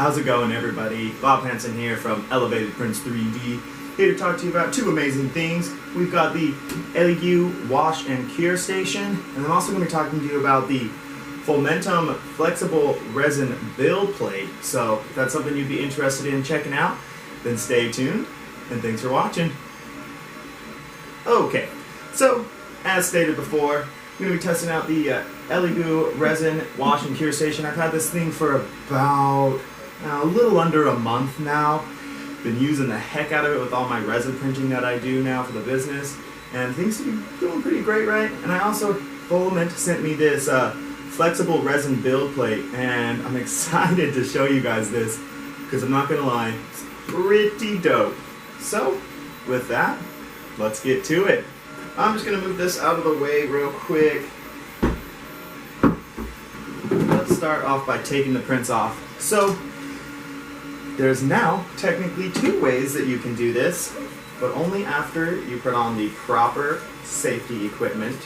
How's it going, everybody? Bob Hansen here from Elevated Prints 3D, here to talk to you about two amazing things. We've got the Elegoo Wash and Cure Station, and I'm also going to be talking to you about the Fulament Flexible Resin Build Plate. So if that's something you'd be interested in checking out, then stay tuned, and thanks for watching. Okay, so as stated before, I'm going to be testing out the Elegoo Resin Wash and Cure Station. I've had this thing for about a little under a month now. Been using the heck out of it with all my resin printing that I do now for the business, and things seem to be doing pretty great, right? And I also, Fulament sent me this flexible resin build plate, and I'm excited to show you guys this because I'm not gonna lie, it's pretty dope. So with that, let's get to it. I'm just gonna move this out of the way real quick. Let's start off by taking the prints off. So there's now technically two ways that you can do this, but only after you put on the proper safety equipment.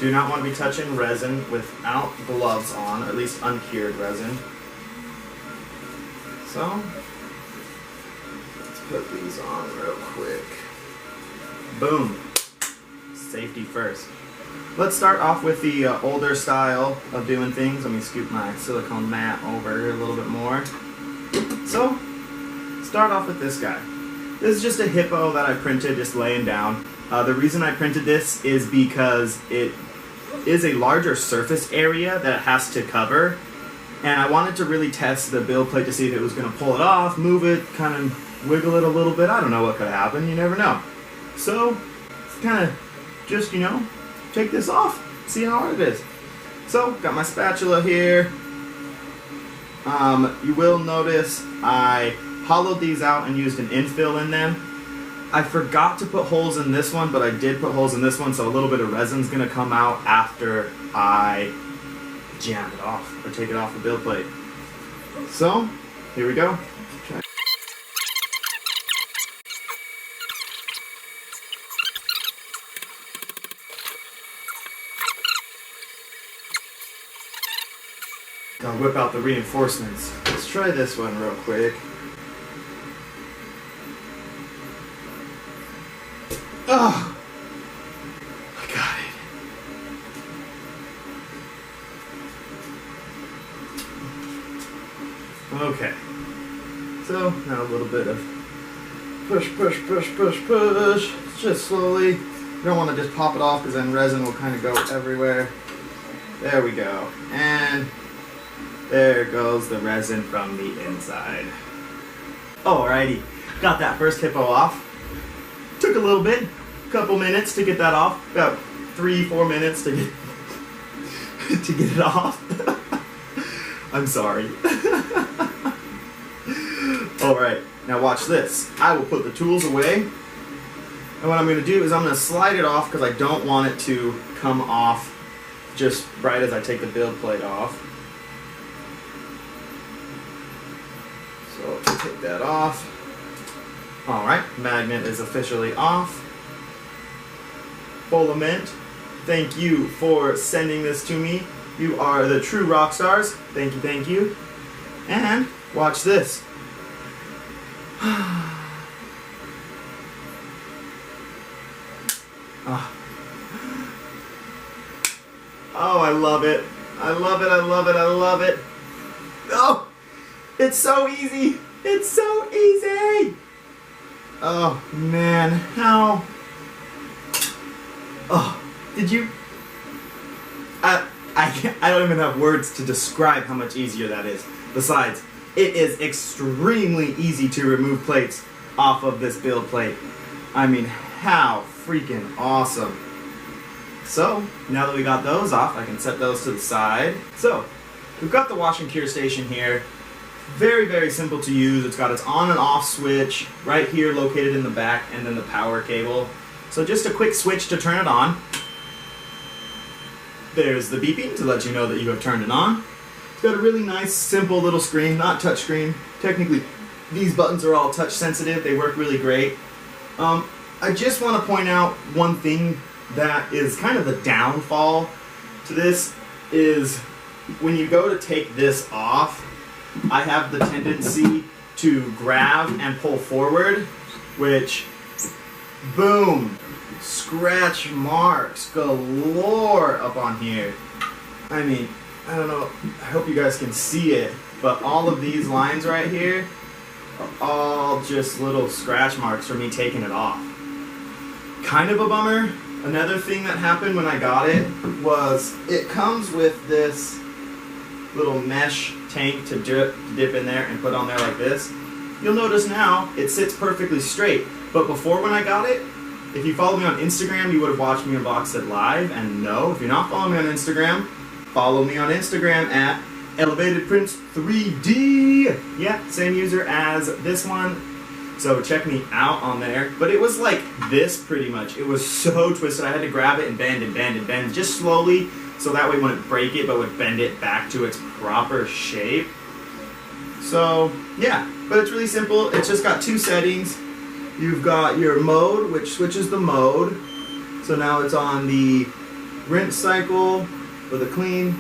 Do not want to be touching resin without gloves on, or at least uncured resin. So let's put these on real quick. Boom. Safety first. Let's start off with the older style of doing things. Let me scoop my silicone mat over a little bit more. So, start off with this guy. This is just a hippo that I printed just laying down. The reason I printed this is because it is a larger surface area that it has to cover, and I wanted to really test the build plate to see if it was going to pull it off, move it, kind of wiggle it a little bit. I don't know what could happen, you never know. So, kind of just, take this off, see how hard it is. So, got my spatula here. You will notice I hollowed these out and used an infill in them. I forgot to put holes in this one, but I did put holes in this one, so a little bit of resin's going to come out after I jam it off, or take it off the build plate. So, here we go. I'll whip out the reinforcements. Let's try this one real quick. Oh! I got it. Okay. So, now a little bit of push. Just slowly. You don't want to just pop it off because then resin will kind of go everywhere. There we go. And there goes the resin from the inside. Alrighty, got that first hippo off. Took a little bit, couple minutes to get that off. About 3-4 minutes to get to get it off. I'm sorry. Alright, now watch this. I will put the tools away, and what I'm going to do is I'm going to slide it off because I don't want it to come off just right as I take the build plate off. So take that off. Alright, magnet is officially off. Fulament, thank you for sending this to me. You are the true rock stars. Thank you, thank you. And watch this. Oh, I love it. I love it, I love it, I love it. Oh! It's so easy! It's so easy! Oh, man. How? Oh, did you? I don't even have words to describe how much easier that is. Besides, it is extremely easy to remove plates off of this build plate. I mean, how freaking awesome. So, now that we got those off, I can set those to the side. So, we've got the wash and cure station here. Very, very simple to use. It's got its on and off switch right here located in the back, and then the power cable. So just a quick switch to turn it on. There's the beeping to let you know that you have turned it on. It's got a really nice, simple little screen, not touch screen. Technically, these buttons are all touch sensitive. They work really great. I just want to point out one thing that is kind of the downfall to this is when you go to take this off, I have the tendency to grab and pull forward, which, boom, scratch marks galore up on here. I mean, I don't know, I hope you guys can see it, but all of these lines right here are all just little scratch marks for me taking it off. Kind of a bummer. Another thing that happened when I got it was it comes with this little mesh tank to dip in there and put on there like this. You'll notice now it sits perfectly straight, but before when I got it, if you follow me on Instagram, you would have watched me unbox it live, and no, if you're not following me on Instagram, follow me on Instagram at ElevatedPrints3D. Yeah, same user as this one. So check me out on there. But it was like this pretty much. It was so twisted. I had to grab it and bend and bend and bend just slowly, so that way it wouldn't break it, but would bend it back to its proper shape. So yeah, but it's really simple. It's just got two settings. You've got your mode, which switches the mode. So now it's on the rinse cycle with a clean.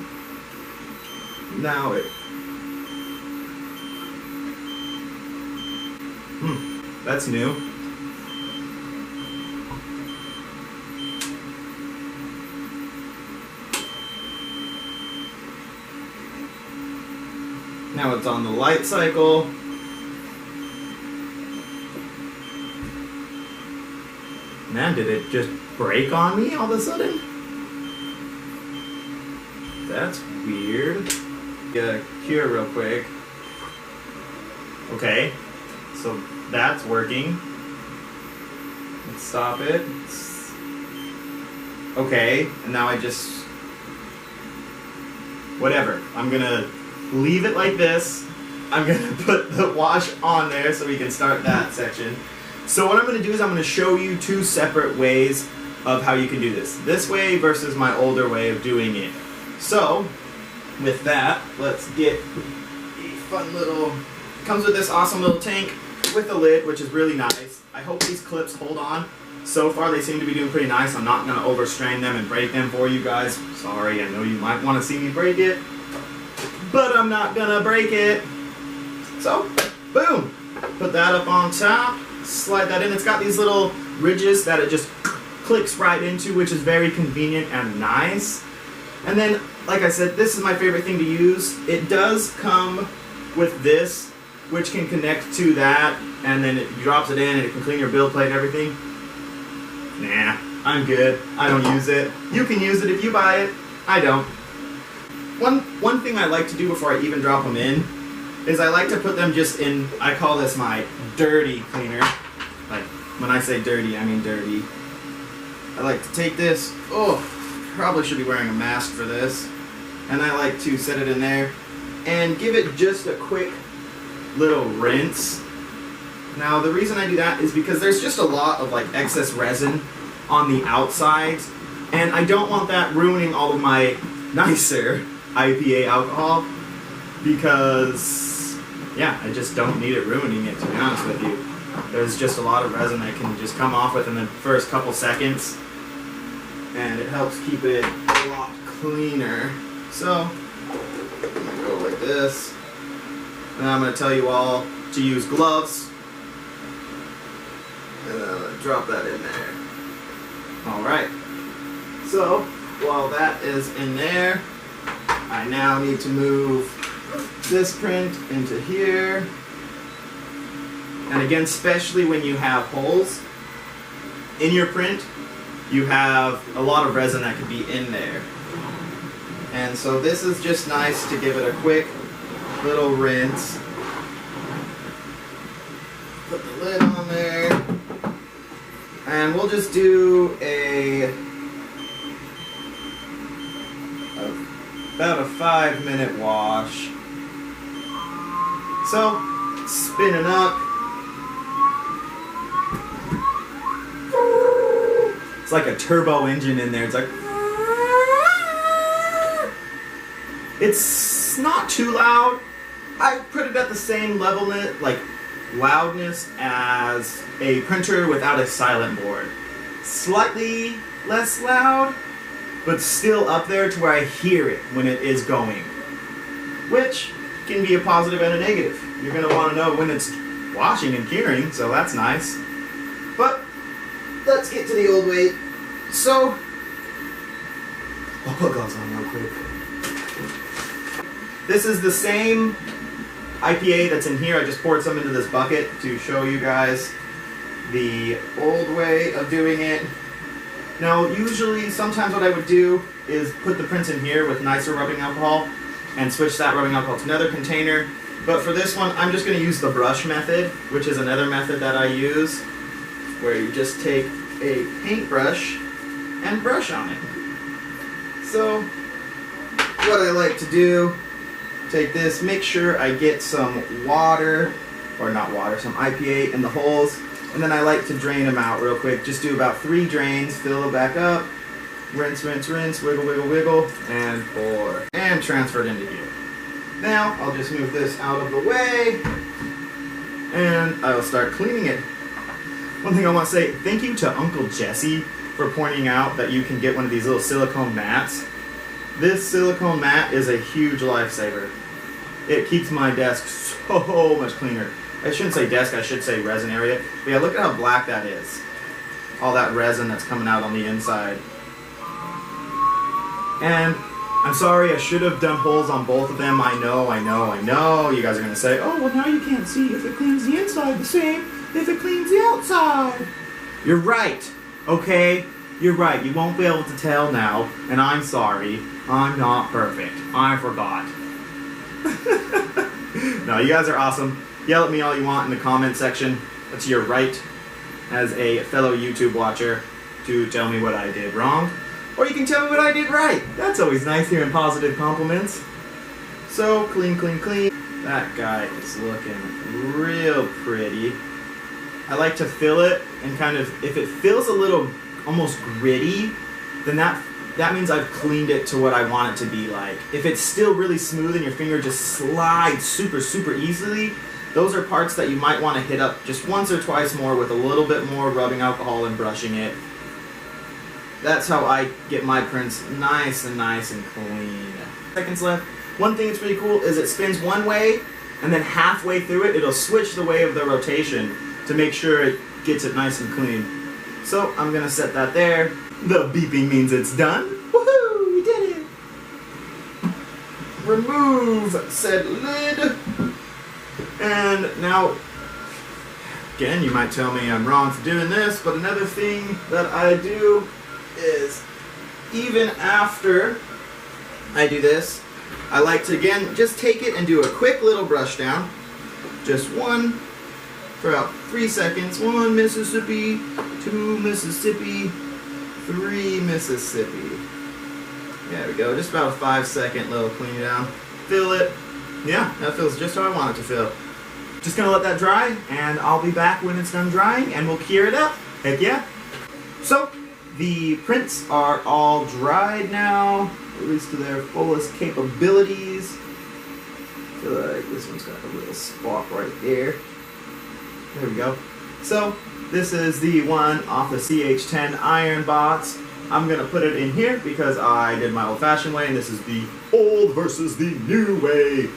Now it. That's new. Now it's on the light cycle. Man, did it just break on me all of a sudden? That's weird. Get a cure real quick. Okay, so that's working. Let's stop it. Okay, and now I just... whatever. I'm gonna leave it like this. I'm gonna put the wash on there so we can start that section. So what I'm gonna do is I'm gonna show you two separate ways of how you can do this. This way versus my older way of doing it. So, with that, let's get a fun little... comes with this awesome little tank with a lid, which is really nice. I hope these clips hold on. So far, they seem to be doing pretty nice. I'm not going to overstrain them and break them for you guys. Sorry, I know you might want to see me break it, but I'm not going to break it. So, boom. Put that up on top. Slide that in. It's got these little ridges that it just clicks right into, which is very convenient and nice. And then, like I said, this is my favorite thing to use. It does come with this, which can connect to that, and then it drops it in and it can clean your build plate and everything. Nah, I'm good. I don't use it. You can use it if you buy it. I don't. One thing I like to do before I even drop them in is I like to put them just in, I call this my dirty cleaner. Like, when I say dirty, I mean dirty. I like to take this, probably should be wearing a mask for this, and I like to set it in there and give it just a quick little rinse. Now the reason I do that is because there's just a lot of like excess resin on the outsides, and I don't want that ruining all of my nicer IPA alcohol, because yeah, I just don't need it ruining it, to be honest with you. There's just a lot of resin that can just come off within the first couple seconds, and it helps keep it a lot cleaner. So I'm gonna go like this, and I'm gonna tell you all to use gloves, and I'm gonna drop that in there. Alright, so while that is in there, I now need to move this print into here. And again, especially when you have holes in your print, you have a lot of resin that could be in there. And so this is just nice to give it a quick little rinse. Put the lid on there. And we'll just do about a 5-minute wash. So, spinning up. It's like a turbo engine in there. It's like... it's not too loud. I put it at the same level, like loudness, as a printer without a silent board. Slightly less loud, but still up there to where I hear it when it is going. Which can be a positive and a negative. You're going to want to know when it's washing and curing, so that's nice. But let's get to the old way. So, I'll put gloves on real quick. This is the same IPA that's in here. I just poured some into this bucket to show you guys the old way of doing it. Now, usually, sometimes what I would do is put the prints in here with nicer rubbing alcohol and switch that rubbing alcohol to another container. But for this one, I'm just going to use the brush method, which is another method that I use, where you just take a paintbrush and brush on it. So, what I like to do, take this, make sure I get some water, or not water, some IPA in the holes, and then I like to drain them out real quick. Just do about 3 drains, fill it back up, rinse, rinse, rinse, wiggle, wiggle, wiggle, and pour. And transfer it into here. Now, I'll just move this out of the way, and I'll start cleaning it. One thing I want to say, thank you to Uncle Jesse for pointing out that you can get one of these little silicone mats. This silicone mat is a huge lifesaver. It keeps my desk so much cleaner. I shouldn't say desk, I should say resin area. But yeah, look at how black that is. All that resin that's coming out on the inside. And I'm sorry, I should have done holes on both of them. I know. You guys are going to say, oh, well now you can't see if it cleans the inside the same if it cleans the outside. You're right, okay? You're right, you won't be able to tell now, and I'm sorry. I'm not perfect. I forgot. No, you guys are awesome. Yell at me all you want in the comment section. That's your right as a fellow YouTube watcher to tell me what I did wrong. Or you can tell me what I did right. That's always nice hearing positive compliments. So, clean, clean, clean. That guy is looking real pretty. I like to fill it and kind of, if it feels a little almost gritty, then that means I've cleaned it to what I want it to be like. If it's still really smooth and your finger just slides super, super easily, those are parts that you might want to hit up just once or twice more with a little bit more rubbing alcohol and brushing it. That's how I get my prints nice and clean. Seconds left. One thing that's pretty cool is it spins one way, and then halfway through it, it'll switch the way of the rotation to make sure it gets it nice and clean. So I'm gonna set that there. The beeping means it's done. Woohoo! We did it! Remove said lid. And now, again, you might tell me I'm wrong for doing this, but another thing that I do is, even after I do this, I like to, again, just take it and do a quick little brush down. Just one for about 3 seconds. 1 Mississippi, 2 Mississippi, 3 Mississippi. There we go. Just about a 5-second little clean down. Fill it. Yeah, that feels just how I want it to feel. Just gonna let that dry, and I'll be back when it's done drying, and we'll cure it up. Heck yeah. So, the prints are all dried now, at least to their fullest capabilities. I feel like this one's got a little spot right there. There we go. So, this is the one off the CH10 iron box. I'm gonna put it in here because I did my old-fashioned way, and this is the old versus the new way.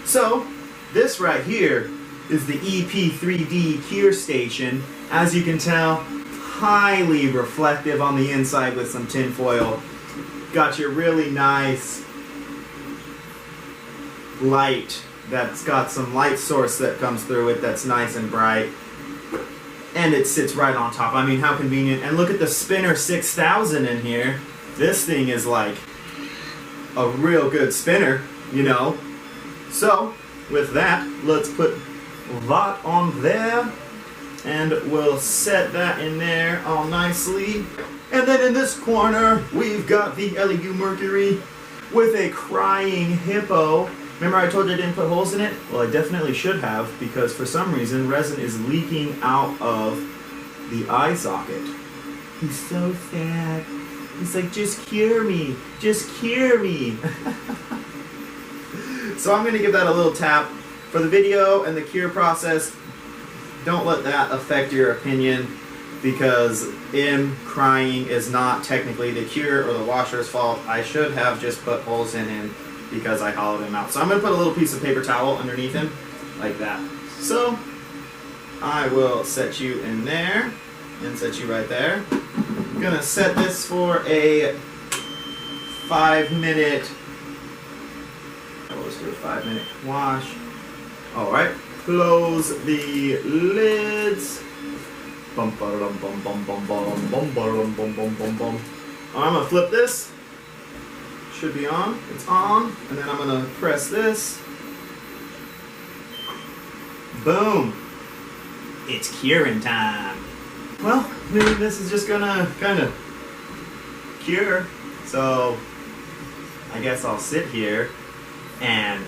So, this right here is the EP3D Cure Station. As you can tell, highly reflective on the inside with some tin foil. Got your really nice light that's got some light source that comes through it that's nice and bright. And it sits right on top. I mean, how convenient. And look at the Spinner 6000 in here. This thing is like a real good spinner, you know. So, with that, let's put that on there. And we'll set that in there all nicely. And then in this corner, we've got the Elegoo Mercury with a crying hippo. Remember I told you I didn't put holes in it? Well, I definitely should have, because for some reason resin is leaking out of the eye socket. He's so sad. He's like, just cure me. Just cure me. So I'm going to give that a little tap. For the video and the cure process, don't let that affect your opinion, because him crying is not technically the cure or the washer's fault. I should have just put holes in him because I hollowed him out. So I'm going to put a little piece of paper towel underneath him, like that. So I will set you in there, and set you right there. I'm going to set this for a 5-minute, let's do a 5-minute wash. Alright, close the lids. Bum, ba-da-dum, bum, bum, bum, bum, bum, ba-da-dum, bum, bum, bum, bum. I'm going to flip this. Should be on. It's on. And then I'm going to press this. Boom. It's curing time. Well, maybe this is just going to kind of cure. So I guess I'll sit here and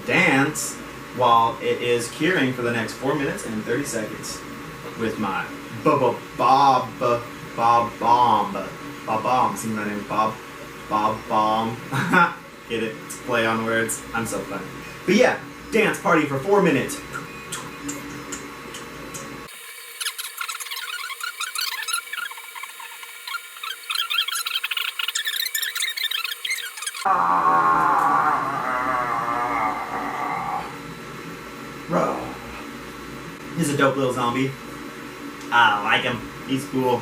dance while it is curing for the next 4 minutes and 30 seconds with my Bob Bomb. See, my name is Bob Bomb. Get it? It's a play on words. I'm so funny. But yeah, dance party for 4 minutes. He's a dope little zombie. I like him. He's cool.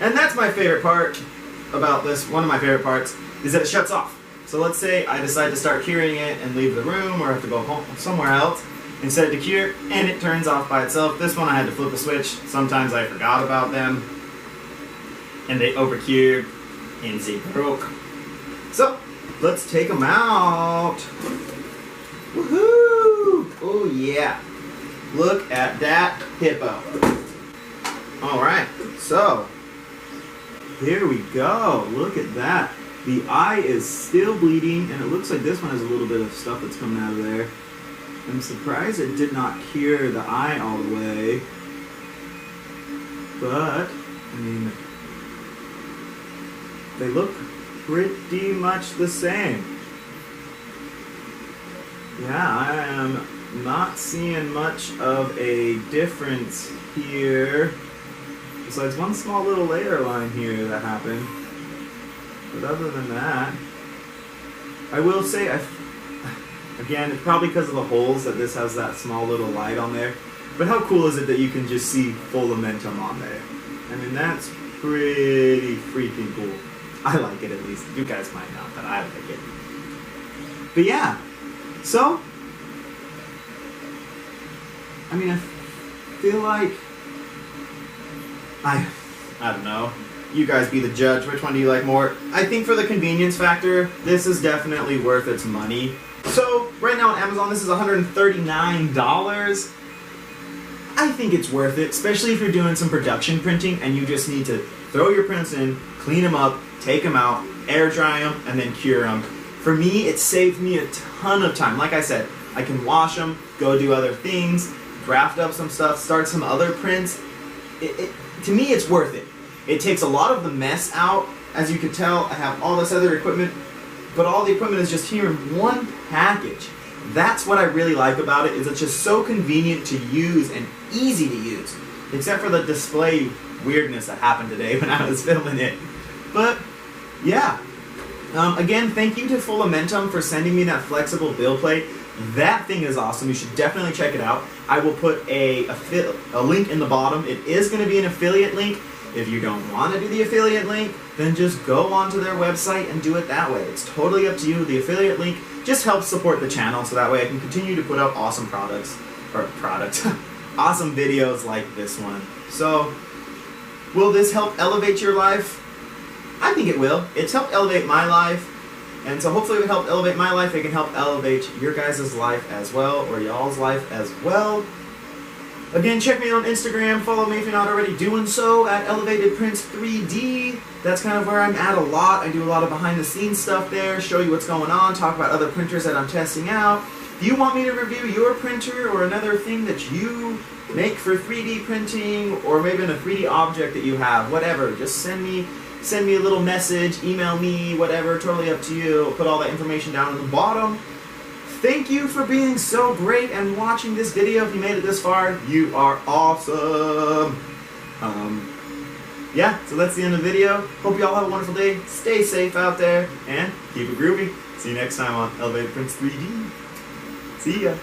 And that's my favorite part about this. One of my favorite parts is that it shuts off. So let's say I decide to start curing it and leave the room, or have to go home somewhere else and set it to cure, and it turns off by itself. This one I had to flip a switch. Sometimes I forgot about them and they overcured and they broke. So let's take them out. Woohoo! Oh yeah. Look at that hippo. Alright, so here we go. Look at that. The eye is still bleeding, and it looks like this one has a little bit of stuff that's coming out of there. I'm surprised it did not cure the eye all the way. But, I mean, they look pretty much the same. Yeah, I am not seeing much of a difference here. Besides one small little layer line here that happened. But other than that, I will say, again, it's probably because of the holes that this has that small little light on there. But how cool is it that you can just see Fulamentum on there? I mean, that's pretty freaking cool. I like it, at least. You guys might not, but I like it. But yeah, so, I mean, I feel like, I don't know. You guys be the judge. Which one do you like more? I think for the convenience factor, this is definitely worth its money. So, right now on Amazon, this is $139. I think it's worth it, especially if you're doing some production printing and you just need to throw your prints in, clean them up, take them out, air dry them, and then cure them. For me, it saved me a ton of time. Like I said, I can wash them, go do other things, graft up some stuff, start some other prints. To me, it's worth it. It takes a lot of the mess out. As you can tell, I have all this other equipment, but all the equipment is just here in one package. That's what I really like about it, is it's just so convenient to use and easy to use. Except for the display weirdness that happened today when I was filming it. But, yeah. Again, thank you to Fulamentum for sending me that flexible bill plate. That thing is awesome. You should definitely check it out. I will put a link in the bottom. It is going to be an affiliate link. If you don't want to do the affiliate link, then just go onto their website and do it that way. It's totally up to you. The affiliate link just helps support the channel, so that way I can continue to put out awesome awesome videos like this one. So, will this help elevate your life? I think it will. It's helped elevate my life, and so hopefully it will help elevate my life. It can help elevate your guys' life as well, or y'all's life as well. Again, check me out on Instagram. Follow me if you're not already doing so at Elevated Prints 3D. That's kind of where I'm at a lot. I do a lot of behind the scenes stuff there, show you what's going on, talk about other printers that I'm testing out. If you want me to review your printer or another thing that you make for 3D printing, or maybe in a 3D object that you have, whatever, just send me a little message, email me, whatever, totally up to you. I'll put all that information down at the bottom. Thank you for being so great and watching this video. If you made it this far, you are awesome. Yeah, so that's the end of the video. Hope you all have a wonderful day. Stay safe out there and keep it groovy. See you next time on Elevated Prints 3D. See ya.